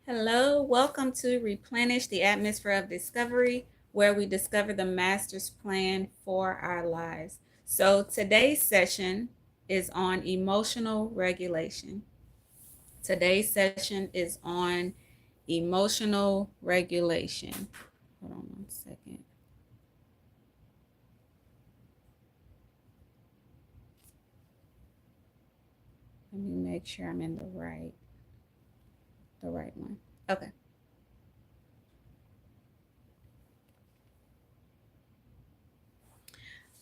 Hello, welcome to Replenish the Atmosphere of Discovery, where we discover the Master's plan for our lives. So, today's session is on emotional regulation. Today's session is on emotional regulation. Hold on one second. Let me make sure I'm in the right one. Okay.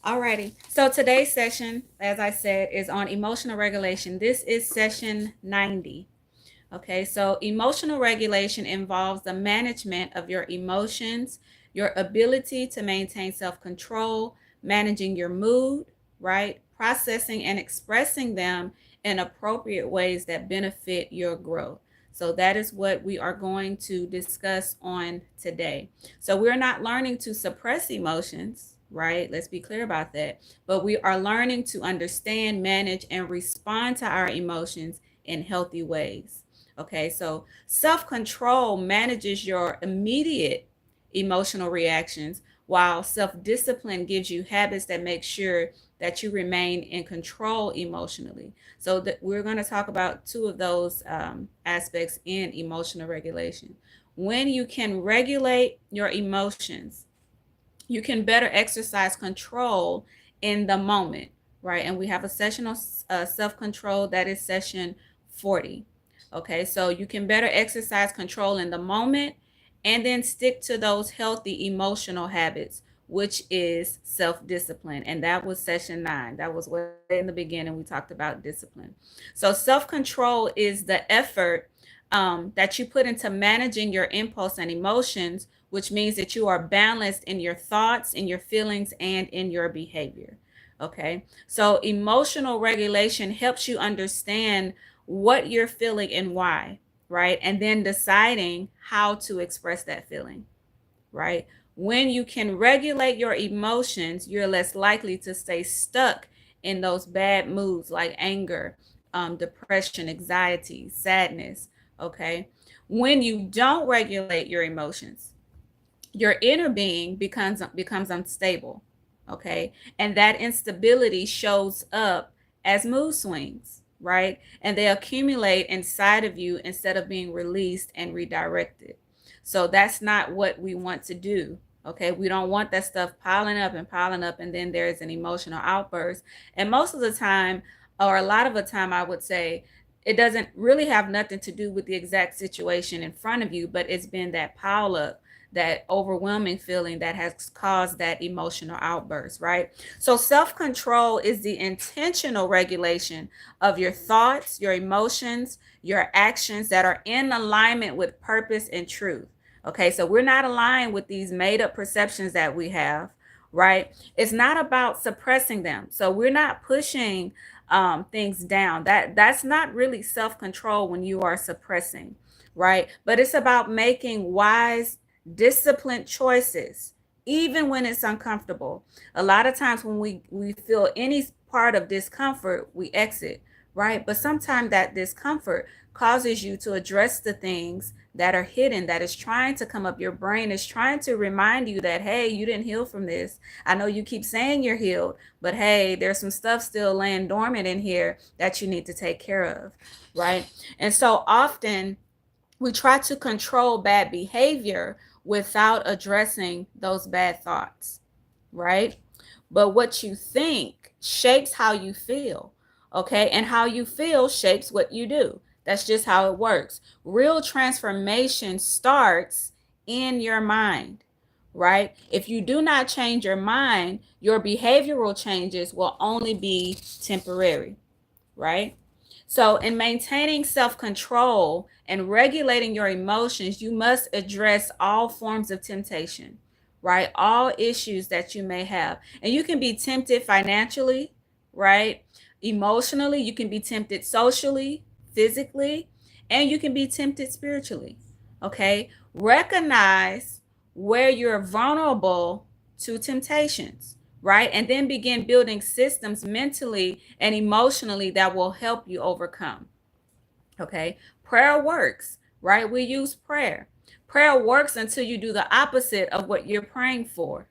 Alrighty. So today's session, as I said, is on emotional regulation. This is session 90. Okay, so emotional regulation involves the management of your emotions, your ability to maintain self control, managing your mood, right? Processing and expressing them in appropriate ways that benefit your growth. So, that is what we are going to discuss on today. So, we're not learning to suppress emotions, right? Let's be clear about that. But we are learning to understand, manage, and respond to our emotions in healthy ways. Okay, so self control manages your immediate emotional reactions, while self discipline gives you habits that make sure that you remain in control emotionally. So that we're going to talk about two of those aspects in emotional regulation. When you can regulate your emotions, you can better exercise control in the moment, right? And we have a session on self control, that is session 40. Okay, so you can better exercise control in the moment and then stick to those healthy emotional habits, which is self discipline. And that was session 9. That was way in the beginning. We talked about discipline. So, self control is the effort that you put into managing your impulse and emotions, which means that you are balanced in your thoughts, in your feelings, and in your behavior. Okay, so emotional regulation helps you understand what you're feeling and why, right? And then deciding how to express that feeling, right? When you can regulate your emotions, you're less likely to stay stuck in those bad moods like anger, depression, anxiety, sadness. Okay. When you don't regulate your emotions, your inner being becomes unstable. Okay. And that instability shows up as mood swings, right? And they accumulate inside of you instead of being released and redirected. So that's not what we want to do. Okay, we don't want that stuff piling up, and then there's an emotional outburst. And most of the time, or a lot of the time, I would say, it doesn't really have nothing to do with the exact situation in front of you, but it's been that pile up, that overwhelming feeling that has caused that emotional outburst, right? So, self control is the intentional regulation of your thoughts, your emotions, your actions that are in alignment with purpose and truth. Okay, so we're not aligned with these made up perceptions that we have, right? It's not about suppressing them. So, we're not pushing things down. That's not really self control when you are suppressing, right? But it's about making wise, disciplined choices, even when it's uncomfortable. A lot of times when we feel any part of discomfort, we exit, right? But sometimes that discomfort causes you to address the things that are hidden, that is trying to come up. Your brain is trying to remind you that, hey, you didn't heal from this. I know you keep saying you're healed, but hey, there's some stuff still laying dormant in here that you need to take care of, right? And so often we try to control bad behavior without addressing those bad thoughts, right? But what you think shapes how you feel, okay? And how you feel shapes what you do. That's just how it works. Real transformation starts in your mind, right? If you do not change your mind, your behavioral changes will only be temporary, right? So, in maintaining self control and regulating your emotions, you must address all forms of temptation, right? All issues that you may have. And you can be tempted financially, right? Emotionally, you can be tempted socially, physically, and you can be tempted spiritually, okay? Recognize where you're vulnerable to temptations, right? And then begin building systems mentally and emotionally that will help you overcome. Okay. Prayer works, right? We use prayer. Prayer works until you do the opposite of what you're praying for,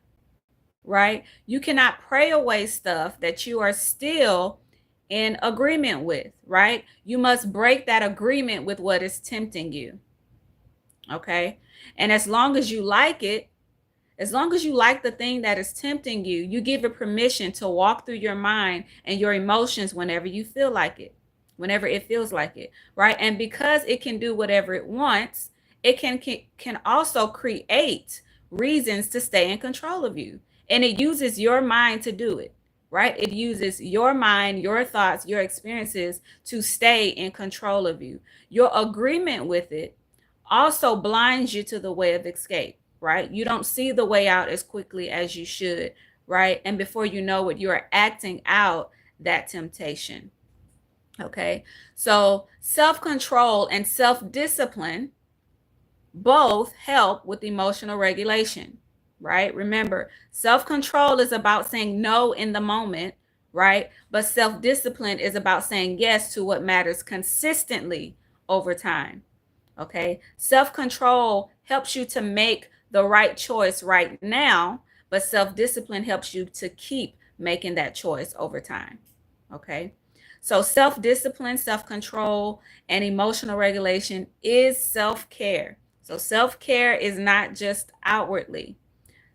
right? You cannot pray away stuff that you are still in agreement with, right? You must break that agreement with what is tempting you, okay? And as long as you like it, as long as you like the thing that is tempting you, you give it permission to walk through your mind and your emotions whenever you feel like it, whenever it feels like it, right? And because it can do whatever it wants, it can also create reasons to stay in control of you. And it uses your mind to do it, right? It uses your mind, your thoughts, your experiences to stay in control of you. Your agreement with it also blinds you to the way of escape, right? You don't see the way out as quickly as you should, right? And before you know it, you're acting out that temptation. Okay. So self-control and self-discipline both help with emotional regulation, right? Remember, self-control is about saying no in the moment, right? But self-discipline is about saying yes to what matters consistently over time. Okay. Self-control helps you to make the right choice right now, but self-discipline helps you to keep making that choice over time. Okay. So self-discipline, self-control, and emotional regulation is self-care. So self-care is not just outwardly.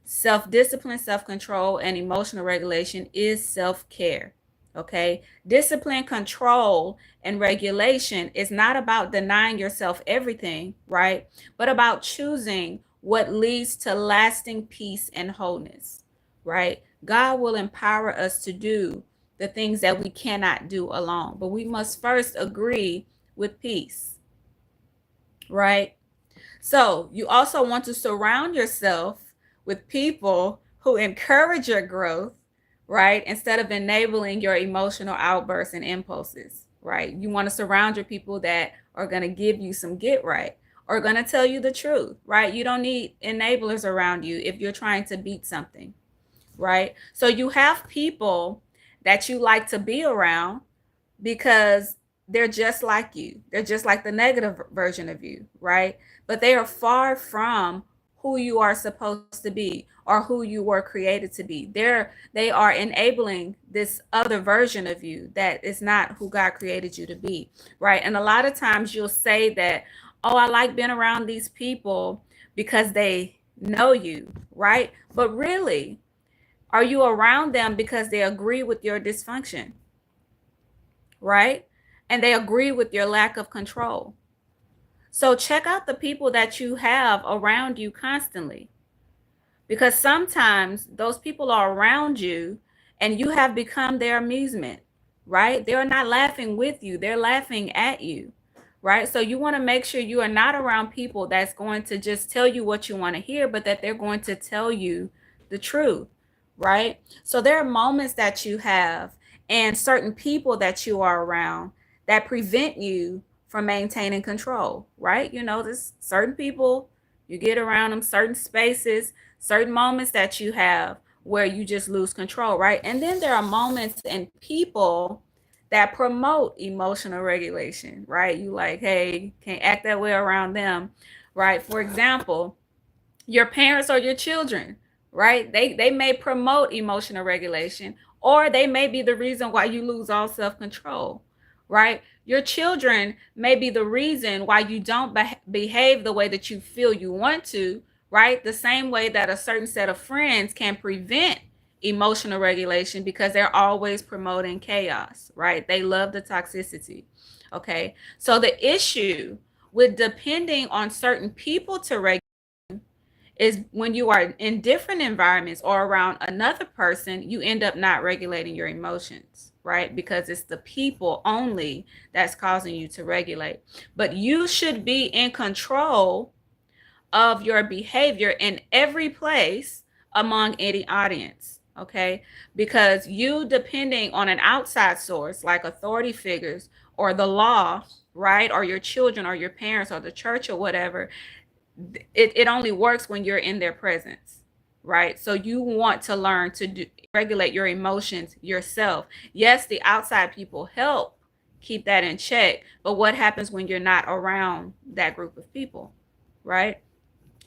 Self-discipline, self-control, and emotional regulation is self-care. Okay. Discipline, control, and regulation is not about denying yourself everything, right? But about choosing what leads to lasting peace and wholeness, right? God will empower us to do the things that we cannot do alone, but we must first agree with peace, right? So you also want to surround yourself with people who encourage your growth, right? Instead of enabling your emotional outbursts and impulses, right? You want to surround your people that are going to give you some get right or going to tell you the truth, right? You don't need enablers around you if you're trying to beat something, right? So you have people that you like to be around because they're just like you. They're just like the negative version of you, right? But they are far from who you are supposed to be or who you were created to be. They are enabling this other version of you that is not who God created you to be, right? And a lot of times you'll say that, oh, I like being around these people because they know you, right? But really, are you around them because they agree with your dysfunction, right? And they agree with your lack of control. So check out the people that you have around you constantly, because sometimes those people are around you and you have become their amusement, right? They're not laughing with you, they're laughing at you, right? So you want to make sure you are not around people that's going to just tell you what you want to hear, but that they're going to tell you the truth, right? So there are moments that you have and certain people that you are around that prevent you from maintaining control, right? You know, there's certain people, you get around them, certain spaces, certain moments that you have where you just lose control, right? And then there are moments and people that promote emotional regulation, right? You like, hey, can't act that way around them, right? For example, your parents or your children, right? They may promote emotional regulation, or they may be the reason why you lose all self-control, right? Your children may be the reason why you don't behave the way that you feel you want to, right? The same way that a certain set of friends can prevent emotional regulation because they're always promoting chaos, right? They love the toxicity. Okay. So the issue with depending on certain people to regulate is when you are in different environments or around another person, you end up not regulating your emotions, right? Because it's the people only that's causing you to regulate. But you should be in control of your behavior in every place among any audience, okay? Because you depending on an outside source like authority figures or the law, right? Or your children or your parents or the church or whatever, it only works when you're in their presence, right? So you want to learn to regulate your emotions yourself. Yes, the outside people help keep that in check. But what happens when you're not around that group of people, right?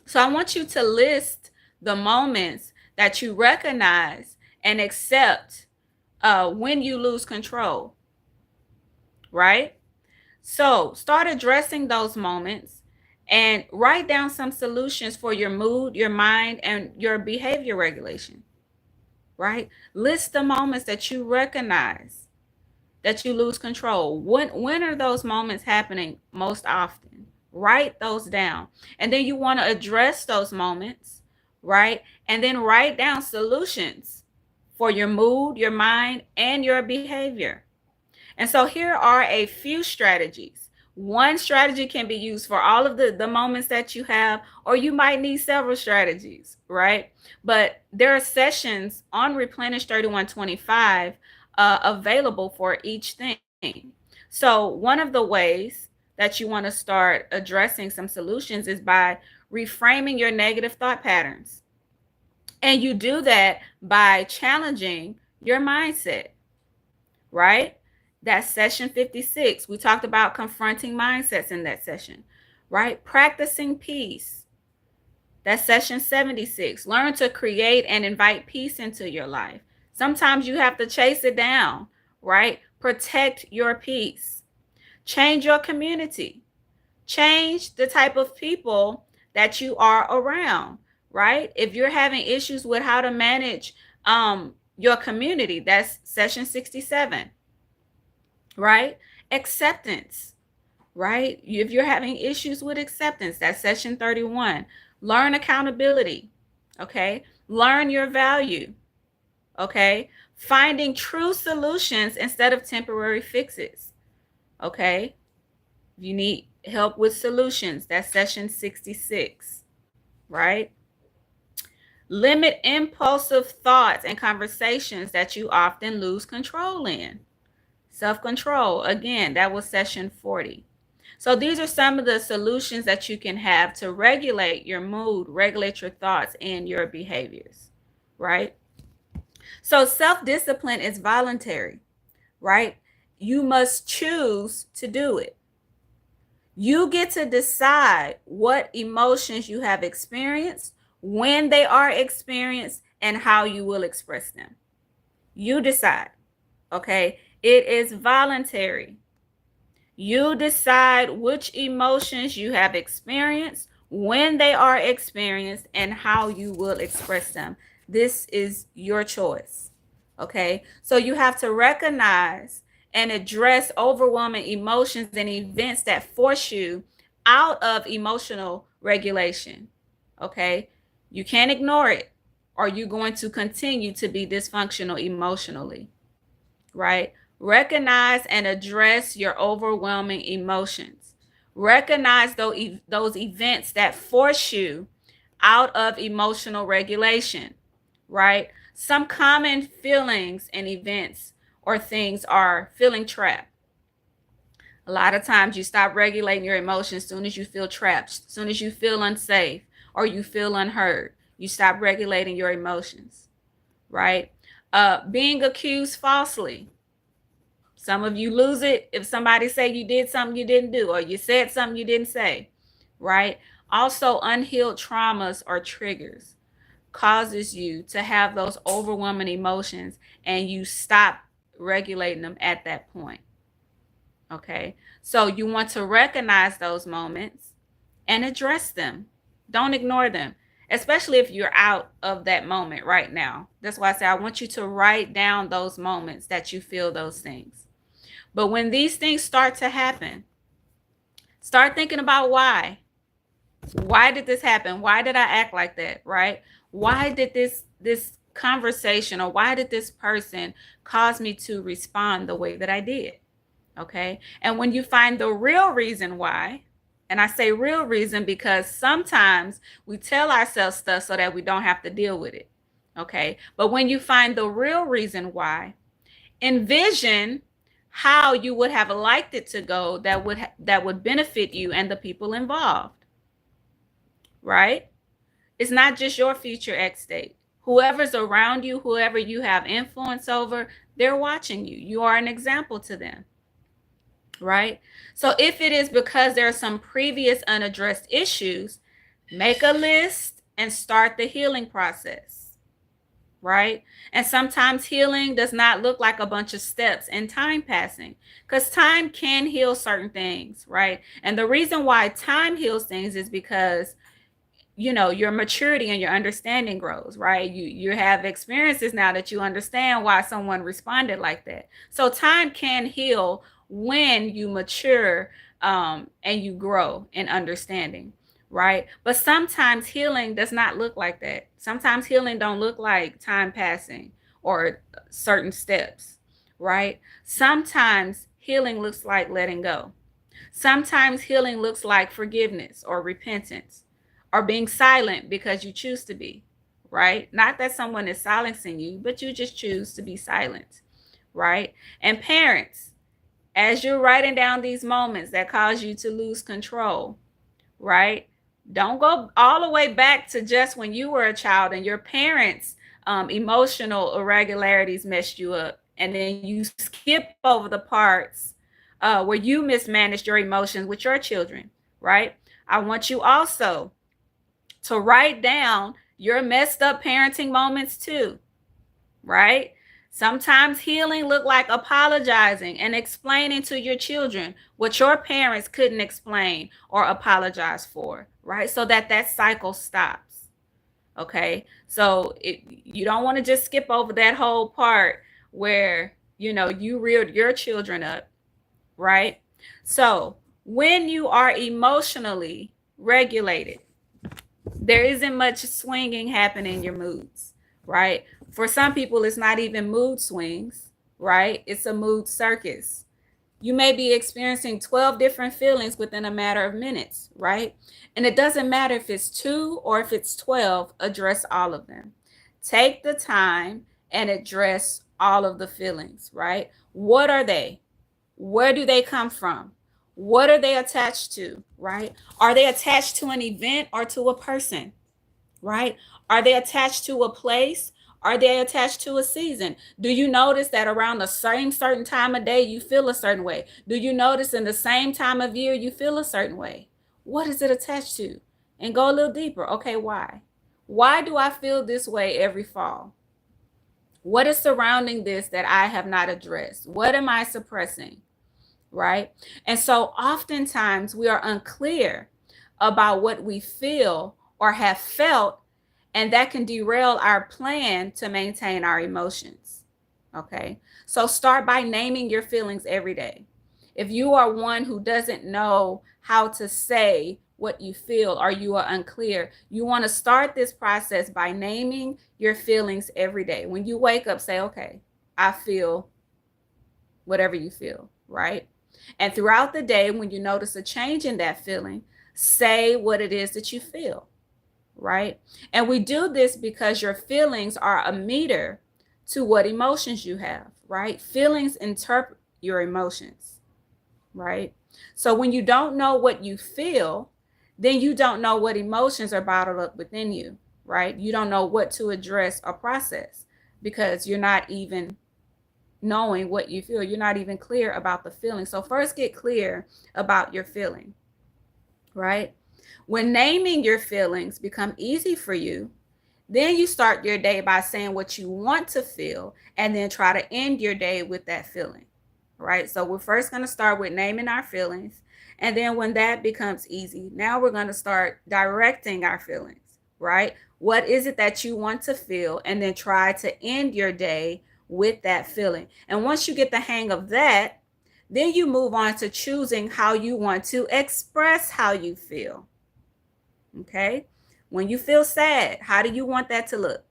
So I want you to list the moments that you recognize and accept when you lose control, right? So start addressing those moments and write down some solutions for your mood, your mind, and your behavior regulation, right? List the moments that you recognize that you lose control. When are those moments happening most often? Write those down. And then you want to address those moments, right? And then write down solutions for your mood, your mind, and your behavior. And so here are a few strategies. One strategy can be used for all of the moments that you have, or you might need several strategies, right? But there are sessions on Replenish 3125 available for each thing. So one of the ways that you want to start addressing some solutions is by reframing your negative thought patterns. And you do that by challenging your mindset, right? That's session 56. We talked about confronting mindsets in that session, right? Practicing peace. That's session 76. Learn to create and invite peace into your life. Sometimes you have to chase it down, right? Protect your peace. Change your community. Change the type of people that you are around, right? If you're having issues with how to manage your community, that's session 67, right? Acceptance, right? If you're having issues with acceptance, that's session 31. Learn accountability, okay? Learn your value, okay? Finding true solutions instead of temporary fixes, okay? If you need help with solutions, that's session 66, right? Limit impulsive thoughts and conversations that you often lose control in. Self-control, again, that was session 40. So these are some of the solutions that you can have to regulate your mood, regulate your thoughts and your behaviors, right? So self-discipline is voluntary, right? You must choose to do it. You get to decide what emotions you have experienced, when they are experienced, and how you will express them. You decide, okay? It is voluntary. You decide which emotions you have experienced, when they are experienced, and how you will express them. This is your choice, okay? So you have to recognize and address overwhelming emotions and events that force you out of emotional regulation, okay? You can't ignore it, or you're going to continue to be dysfunctional emotionally, right? Recognize and address your overwhelming emotions. Recognize those events that force you out of emotional regulation, right? Some common feelings and events or things are feeling trapped. A lot of times you stop regulating your emotions as soon as you feel trapped, as soon as you feel unsafe or you feel unheard. You stop regulating your emotions, right? Being accused falsely. Some of you lose it if somebody say you did something you didn't do, or you said something you didn't say, right? Also, unhealed traumas or triggers causes you to have those overwhelming emotions, and you stop regulating them at that point, okay? So you want to recognize those moments and address them. Don't ignore them, especially if you're out of that moment right now. That's why I say I want you to write down those moments that you feel those things. But when these things start to happen, start thinking about why. Why did this happen? Why did I act like that, right? Why did this conversation, or why did this person cause me to respond the way that I did? Okay? And when you find the real reason why, and I say real reason because sometimes we tell ourselves stuff so that we don't have to deal with it. Okay? But when you find the real reason why, envision how you would have liked it to go that would benefit you and the people involved, right? It's not just your future ex state. Whoever's around you, whoever you have influence over, they're watching you. You are an example to them, right? So if it is because there are some previous unaddressed issues, make a list and start the healing process, right? And sometimes healing does not look like a bunch of steps and time passing, because time can heal certain things, right? And the reason why time heals things is because your maturity and your understanding grows, right? You have experiences now that you understand why someone responded like that. So time can heal when you mature, and you grow in understanding, right? But sometimes healing does not look like that. Sometimes healing don't look like time passing or certain steps, right? Sometimes healing looks like letting go. Sometimes healing looks like forgiveness or repentance or being silent because you choose to be, right? Not that someone is silencing you, but you just choose to be silent, right? And parents, as you're writing down these moments that cause you to lose control, right? Don't go all the way back to just when you were a child and your parents' emotional irregularities messed you up, and then you skip over the parts where you mismanaged your emotions with your children, right? I want you also to write down your messed up parenting moments too, right? Sometimes healing look like apologizing and explaining to your children what your parents couldn't explain or apologize for, right? So that cycle stops. Okay? So you don't want to just skip over that whole part where, you reared your children up, right? So, when you are emotionally regulated, there isn't much swinging happening in your moods, right? For some people, it's not even mood swings, right? It's a mood circus. You may be experiencing 12 different feelings within a matter of minutes, right? And it doesn't matter if it's 2 or if it's 12, address all of them. Take the time and address all of the feelings, right? What are they? Where do they come from? What are they attached to, right? Are they attached to an event or to a person, right? Are they attached to a place? Are they attached to a season? Do you notice that around the same certain time of day you feel a certain way? Do you notice in the same time of year you feel a certain way? What is it attached to? And go a little deeper. Okay, why? Why do I feel this way every fall? What is surrounding this that I have not addressed? What am I suppressing? Right? And so oftentimes we are unclear about what we feel or have felt, and that can derail our plan to maintain our emotions. Okay? So start by naming your feelings every day. If you are one who doesn't know how to say what you feel or you are unclear, you want to start this process by naming your feelings every day. When you wake up, say, okay, I feel whatever you feel, right? And throughout the day, when you notice a change in that feeling, say what it is that you feel, right? And we do this because your feelings are a meter to what emotions you have, right? Feelings interpret your emotions, right? So when you don't know what you feel, then you don't know what emotions are bottled up within you, right? You don't know what to address or process because you're not even knowing what you feel. You're not even clear about the feeling. So first get clear about your feeling, right? When naming your feelings become easy for you, then you start your day by saying what you want to feel and then try to end your day with that feeling, right? So we're first going to start with naming our feelings. And then when that becomes easy, now we're going to start directing our feelings, right? What is it that you want to feel? And then try to end your day with that feeling. And once you get the hang of that, then you move on to choosing how you want to express how you feel. Okay? When you feel sad, how do you want that to look?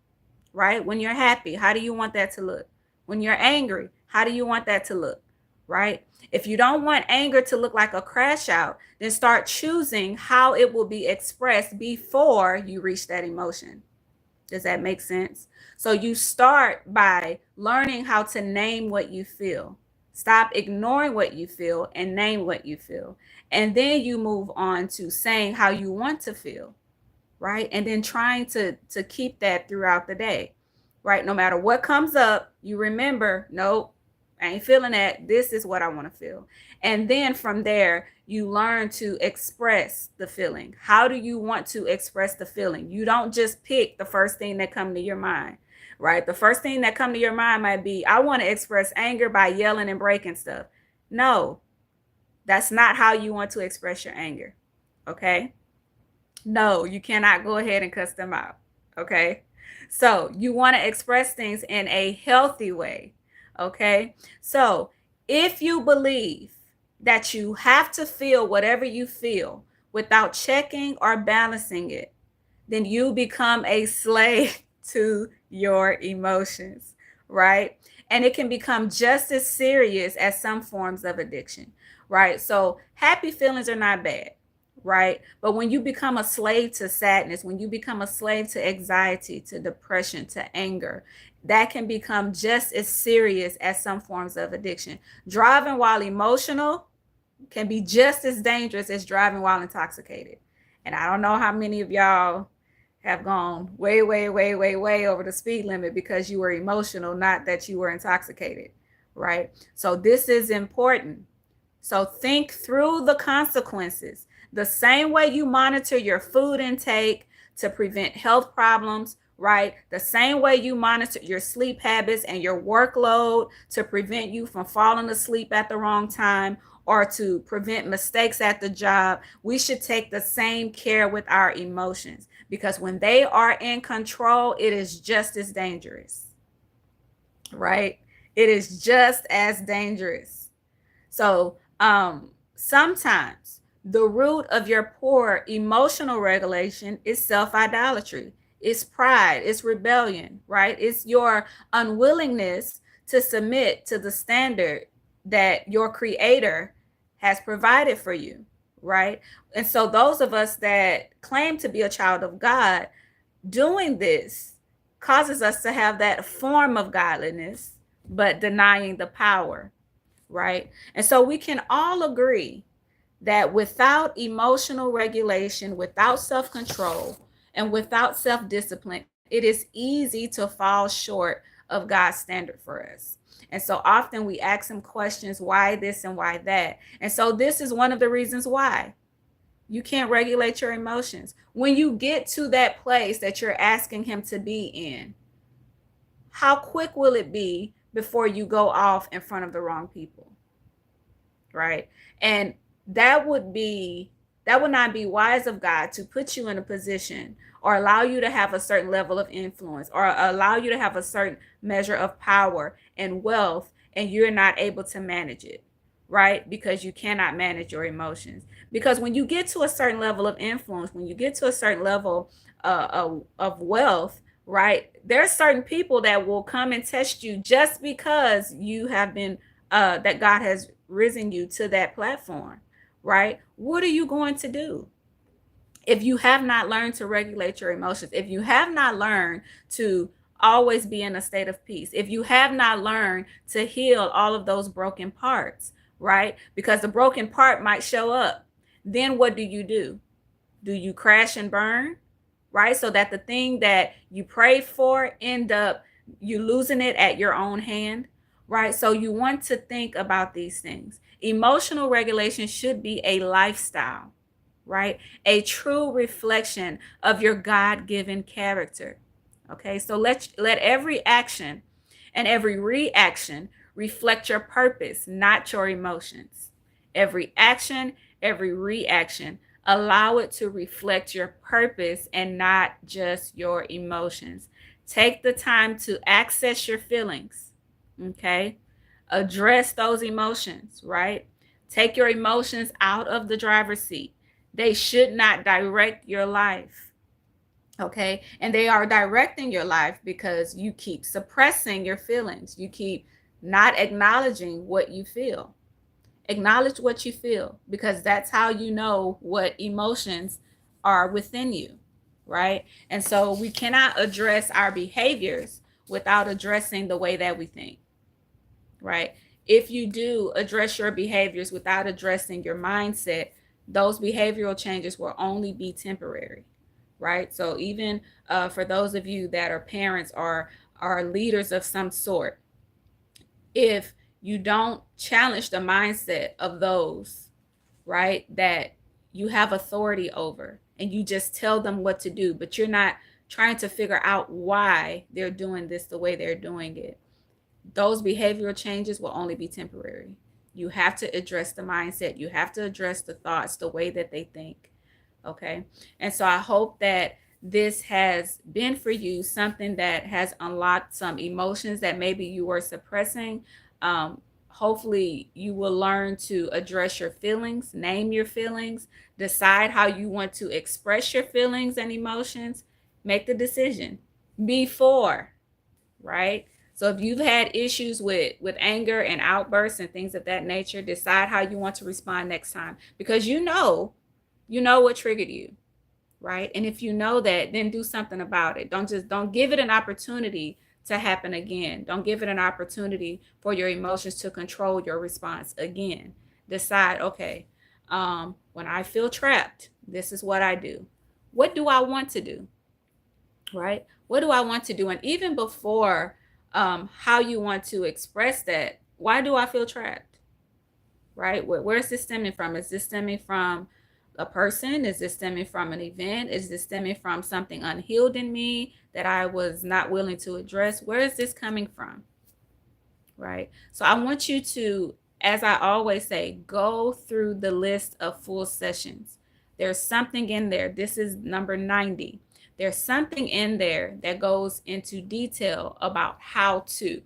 Right? When you're happy, how do you want that to look? When you're angry, how do you want that to look? Right? If you don't want anger to look like a crash out, then start choosing how it will be expressed before you reach that emotion. Does that make sense? So you start by learning how to name what you feel. Stop ignoring what you feel and name what you feel. And then you move on to saying how you want to feel, right? And then trying to keep that throughout the day, right? No matter what comes up, you remember, nope, I ain't feeling that. This is what I want to feel. And then from there, you learn to express the feeling. How do you want to express the feeling? You don't just pick the first thing that come to your mind, right? The first thing that come to your mind might be, I want to express anger by yelling and breaking stuff. No, that's not how you want to express your anger. Okay? No, you cannot go ahead and cuss them out. Okay? So you want to express things in a healthy way. Okay? So if you believe that you have to feel whatever you feel without checking or balancing it, then you become a slave to your emotions, right? And it can become just as serious as some forms of addiction, right? So happy feelings are not bad, right? But when you become a slave to sadness, when you become a slave to anxiety, to depression, to anger, that can become just as serious as some forms of addiction. Driving while emotional can be just as dangerous as driving while intoxicated. And I don't know how many of y'all have gone way, way, way, way, way over the speed limit because you were emotional, not that you were intoxicated, right? So this is important. So think through the consequences. The same way you monitor your food intake to prevent health problems, right? The same way you monitor your sleep habits and your workload to prevent you from falling asleep at the wrong time or to prevent mistakes at the job, we should take the same care with our emotions, because when they are in control, it is just as dangerous, right? It is just as dangerous. So sometimes the root of your poor emotional regulation is self-idolatry. It's pride, it's rebellion, right? It's your unwillingness to submit to the standard that your creator has provided for you, right? And so those of us that claim to be a child of God, doing this causes us to have that form of godliness, but denying the power, right? And so we can all agree that without emotional regulation, without self-control, and without self-discipline, it is easy to fall short of God's standard for us. And so often we ask him questions, why this and why that? And so this is one of the reasons why you can't regulate your emotions. When you get to that place that you're asking him to be in, how quick will it be before you go off in front of the wrong people, right? And that would not be wise of God to put you in a position or allow you to have a certain level of influence or allow you to have a certain measure of power and wealth, and you're not able to manage it, right? Because you cannot manage your emotions. Because when you get to a certain level of influence, when you get to a certain level of wealth, right, there are certain people that will come and test you just because you have been that God has risen you to that platform, right? What are you going to do if you have not learned to regulate your emotions? If you have not learned to always be in a state of peace, if you have not learned to heal all of those broken parts, right? Because the broken part might show up. Then what do? Do you crash and burn, right? So that the thing that you prayed for end up you losing it at your own hand, right? So you want to think about these things. Emotional regulation should be a lifestyle, right? A true reflection of your God-given character. Okay, so let every action and every reaction reflect your purpose, not your emotions. Every action, every reaction, allow it to reflect your purpose and not just your emotions. Take the time to access your feelings, okay? Address those emotions, right? Take your emotions out of the driver's seat. They should not direct your life, okay? And they are directing your life because you keep suppressing your feelings. You keep not acknowledging what you feel. Acknowledge what you feel, because that's how you know what emotions are within you, right? And so we cannot address our behaviors without addressing the way that we think, right? If you do address your behaviors without addressing your mindset, those behavioral changes will only be temporary, right? So even for those of you that are parents or are leaders of some sort, if You don't challenge the mindset of those, right, that you have authority over, and you just tell them what to do, but you're not trying to figure out why they're doing this the way they're doing it. Those behavioral changes will only be temporary. You have to address the mindset. You have to address the thoughts, the way that they think. Okay. And so I hope that this has been for you something that has unlocked some emotions that maybe you were suppressing. Hopefully, you will learn to address your feelings, name your feelings, decide how you want to express your feelings and emotions, make the decision before, right? So if you've had issues with anger and outbursts and things of that nature, decide how you want to respond next time, because you know what triggered you, right? And if you know that, then do something about it. Don't give it an opportunity to happen again. Don't give it an opportunity for your emotions to control your response again. Decide, okay, when I feel trapped, this is what I do. What do I want to do? Right? What do I want to do? And even before how you want to express that, why do I feel trapped? Right? Where's this stemming from? Is this stemming from a person? Is this stemming from an event? Is this stemming from something unhealed in me that I was not willing to address? Where is this coming from? Right? So I want you to, as I always say, go through the list of full sessions. There's something in there. This is number 90. There's something in there that goes into detail about how to,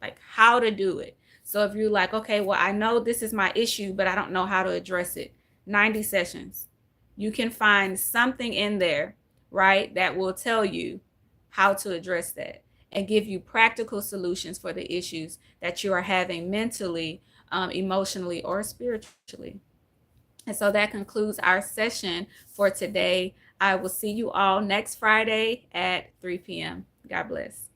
like how to do it. So if you're like, okay, well, I know this is my issue, but I don't know how to address it. 90 sessions. You can find something in there, right, that will tell you how to address that and give you practical solutions for the issues that you are having mentally, emotionally, or spiritually. And so that concludes our session for today. I will see you all next Friday at 3 p.m. God bless.